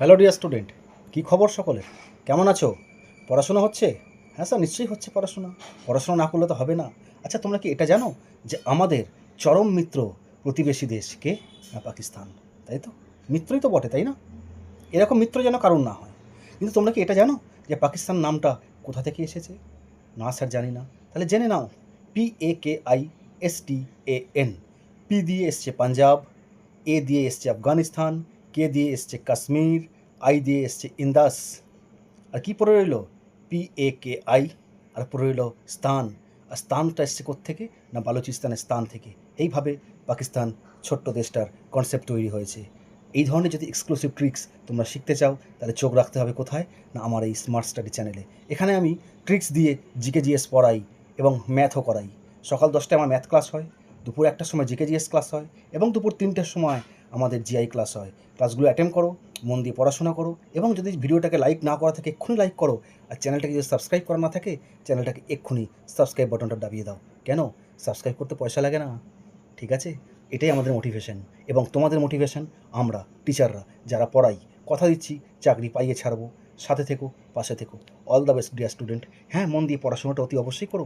Hello dear student, কী খবর সকলের? কেমন আছো? পড়াশোনা হচ্ছে? হ্যাঁ স্যার, নিশ্চয়ই হচ্ছে পড়াশোনা। পড়াশোনা না করলে তো হবে না। আচ্ছা, তোমরা কি এটা জানো যে আমাদের চরম মিত্র প্রতিবেশী দেশ কে? না, পাকিস্তান। তাই তো, মিত্রই তো বটে, তাই না? এরকম মিত্র যেন কারণ না হয়। কিন্তু তোমরা কি এটা জানো যে পাকিস্তান নামটা কোথা থেকে এসেছে? না স্যার, জানি না। তাহলে জেনে নাও। PAKISTAN। পি দিয়ে এসছে পাঞ্জাব, এ দিয়ে এসছে আফগানিস্তান, কে দিয়ে এসছে কাশ্মীর, আই দিয়ে এসছে ইন্দাস। আর কি পড়ে রইল? PAKI। আর পড়ে রইল স্থান। আর স্থানটা এসছে কোত্থেকে? না, বালুচিস্তানের স্থান থেকে। এইভাবে পাকিস্তান ছোট্ট দেশটার কনসেপ্ট তৈরি হয়েছে। এই ধরনের যদি এক্সক্লুসিভ ট্রিক্স তোমরা শিখতে চাও, তাহলে চোখ রাখতে হবে কোথায়? না, আমার এই স্মার্ট স্টাডি চ্যানেলে। এখানে আমি ট্রিক্স দিয়ে জিকে জিএস পড়াই এবং ম্যাথও করাই। সকাল 10টায় আমার ম্যাথ ক্লাস হয়, দুপুর 1টার সময় জিকে জিএস ক্লাস হয়, এবং দুপুর 3টের সময় আমাদের জিআই ক্লাস হয়। ক্লাসগুলো অ্যাটেন্ড করো, মন দিয়ে পড়াশোনা করো, এবং যদি ভিডিওটাকে লাইক না করা থাকে এক্ষুনি লাইক করো। আর চ্যানেলটাকে যদি সাবস্ক্রাইব করা না থাকে, চ্যানেলটাকে এক্ষুনি সাবস্ক্রাইব বাটনটা দাবিয়ে দাও। কেন? সাবস্ক্রাইব করতে পয়সা লাগে না। ঠিক আছে? এটাই আমাদের মোটিভেশন, এবং তোমাদের মোটিভেশন আমরা টিচাররা যারা পড়াই। কথা দিচ্ছি, চাকরি পাইয়ে ছাড়বো। সাথে থেকো, পাশে থেকো। All the best dear student. হ্যাঁ, মন দিয়ে পড়াশোনাটা অতি অবশ্যই করো।